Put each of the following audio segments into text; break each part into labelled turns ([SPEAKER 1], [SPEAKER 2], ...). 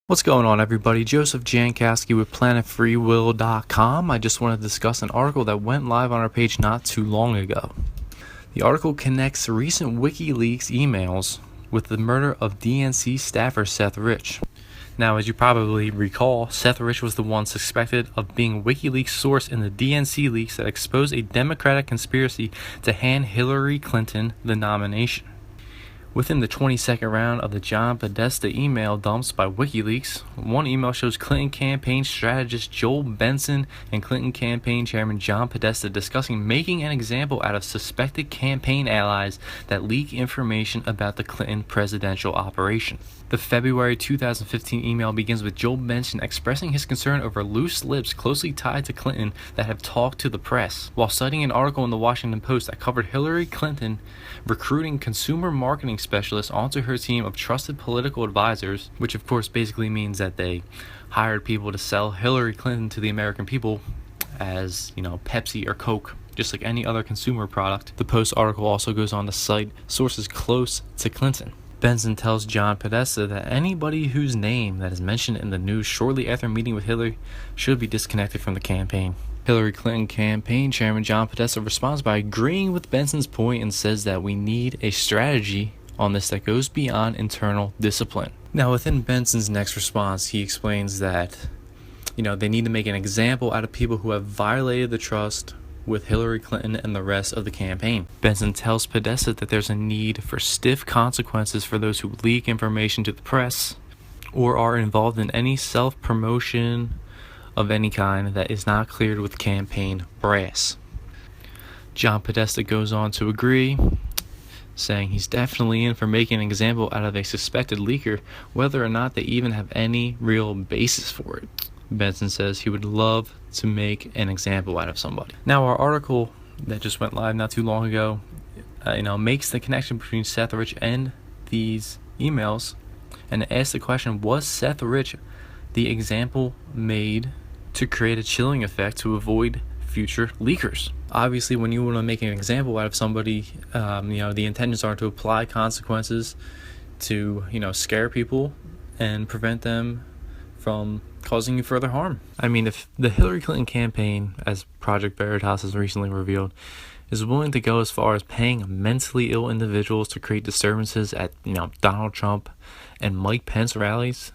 [SPEAKER 1] What's going on, everybody? Joseph Jankowski with PlanetFreeWill.com. I just want to discuss an article that went live on our page not too long ago. The article connects recent WikiLeaks emails with the murder of DNC staffer Seth Rich. Now, as you probably recall, Seth Rich was the one suspected of being WikiLeaks' source in the DNC leaks that exposed a Democratic conspiracy to hand Hillary Clinton the nomination. Within the 22nd round of the John Podesta email dumps by WikiLeaks, one email shows Clinton campaign strategist Joel Benson and Clinton campaign chairman John Podesta discussing making an example out of suspected campaign allies that leak information about the Clinton presidential operation. The February 2015 email begins with Joel Benson expressing his concern over loose lips closely tied to Clinton that have talked to the press, while citing an article in the Washington Post that covered Hillary Clinton recruiting consumer marketing specialists onto her team of trusted political advisors, which of course basically means that they hired people to sell Hillary Clinton to the American people as, Pepsi or Coke, just like any other consumer product. The Post article also goes on to cite sources close to Clinton. Benson tells John Podesta that anybody whose name that is mentioned in the news shortly after meeting with Hillary should be disconnected from the campaign. Hillary Clinton campaign chairman John Podesta responds by agreeing with Benson's point and says that we need a strategy on this that goes beyond internal discipline. Now, within Benson's next response, he explains that, they need to make an example out of people who have violated the trust with Hillary Clinton and the rest of the campaign. Benson tells Podesta that there's a need for stiff consequences for those who leak information to the press or are involved in any self-promotion of any kind that is not cleared with campaign brass. John Podesta goes on to agree, saying he's definitely in for making an example out of a suspected leaker, whether or not they even have any real basis for it. Benson says he would love to make an example out of somebody. Now, our article that just went live not too long ago, makes the connection between Seth Rich and these emails, and asks the question: was Seth Rich the example made to create a chilling effect to avoid future leakers? Obviously, when you want to make an example out of somebody, the intentions are to apply consequences to, scare people and prevent them from causing you further harm. I mean, if the Hillary Clinton campaign, as Project Veritas has recently revealed, is willing to go as far as paying mentally ill individuals to create disturbances at, Donald Trump and Mike Pence rallies,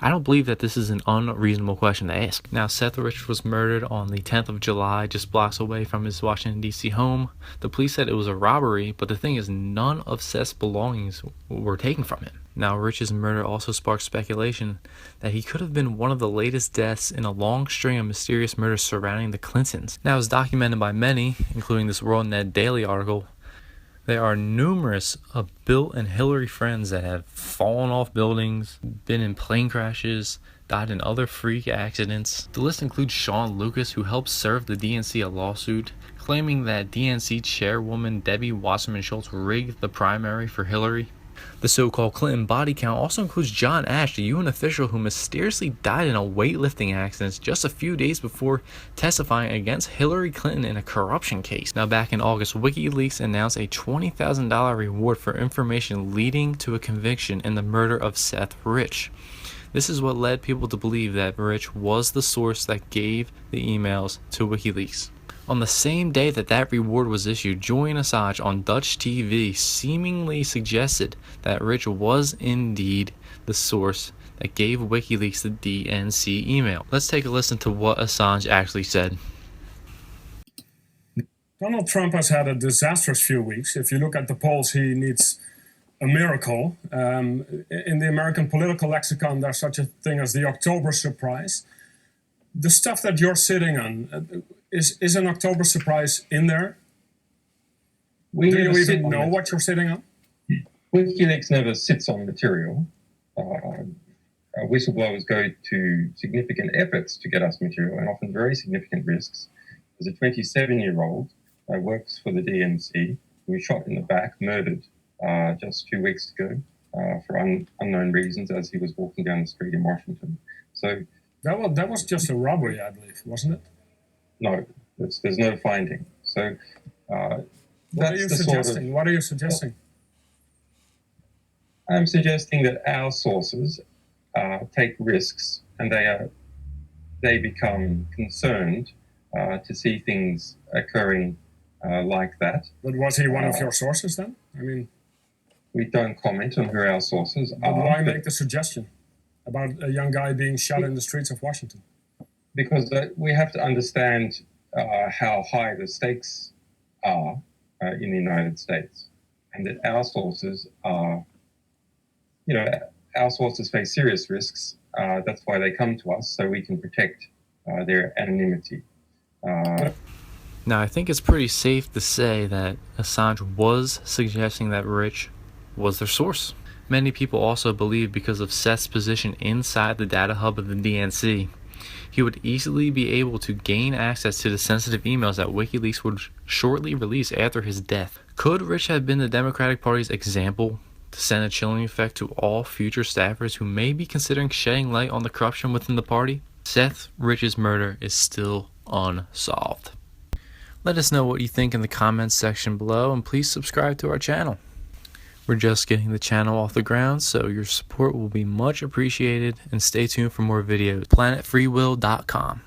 [SPEAKER 1] I don't believe that this is an unreasonable question to ask. Now, Seth Rich was murdered on the 10th of July, just blocks away from his Washington, D.C. home. The police said it was a robbery, but the thing is, none of Seth's belongings were taken from him. Now, Rich's murder also sparked speculation that he could have been one of the latest deaths in a long string of mysterious murders surrounding the Clintons. Now, as documented by many, including this World Net Daily article, there are numerous of Bill and Hillary friends that have fallen off buildings, been in plane crashes, died in other freak accidents. The list includes Sean Lucas, who helped serve the DNC a lawsuit claiming that DNC chairwoman Debbie Wasserman Schultz rigged the primary for Hillary. The so-called Clinton body count also includes John Ash, the UN official who mysteriously died in a weightlifting accident just a few days before testifying against Hillary Clinton in a corruption case. Now, back in August, WikiLeaks announced a $20,000 reward for information leading to a conviction in the murder of Seth Rich. This is what led people to believe that Rich was the source that gave the emails to WikiLeaks. On the same day that reward was issued, Julian Assange on Dutch TV seemingly suggested that Rich was indeed the source that gave WikiLeaks the DNC email. Let's take a listen to what Assange actually said.
[SPEAKER 2] Donald Trump has had a disastrous few weeks. If you look at the polls, he needs a miracle. In the American political lexicon, there's such a thing as the October surprise. The stuff that you're sitting on, is an October surprise in there? Do you even know what you're sitting on?
[SPEAKER 3] WikiLeaks never sits on material. Whistleblowers go to significant efforts to get us material, and often very significant risks. There's a 27-year-old that works for the DNC who was shot in the back, murdered just 2 weeks ago for unknown reasons as he was walking down the street in Washington. So
[SPEAKER 2] that was just a robbery, I believe, wasn't it?
[SPEAKER 3] No, there's no finding. So
[SPEAKER 2] what are you suggesting?
[SPEAKER 3] I'm suggesting that our sources take risks, and they become concerned to see things occurring like that.
[SPEAKER 2] But was he one of your sources then? I mean,
[SPEAKER 3] we don't comment on who our sources
[SPEAKER 2] but
[SPEAKER 3] are.
[SPEAKER 2] Why make the suggestion about a young guy being shot in the streets of Washington?
[SPEAKER 3] Because we have to understand how high the stakes are in the United States, and that our sources are, our sources face serious risks. That's why they come to us, so we can protect their anonymity.
[SPEAKER 1] Now, I think it's pretty safe to say that Assange was suggesting that Rich was their source. Many people also believe because of Seth's position inside the data hub of the DNC, he would easily be able to gain access to the sensitive emails that WikiLeaks would shortly release after his death. Could Rich have been the Democratic Party's example to send a chilling effect to all future staffers who may be considering shedding light on the corruption within the party? Seth Rich's murder is still unsolved. Let us know what you think in the comments section below, and please subscribe to our channel. We're just getting the channel off the ground, so your support will be much appreciated, and stay tuned for more videos. PlanetFreeWill.com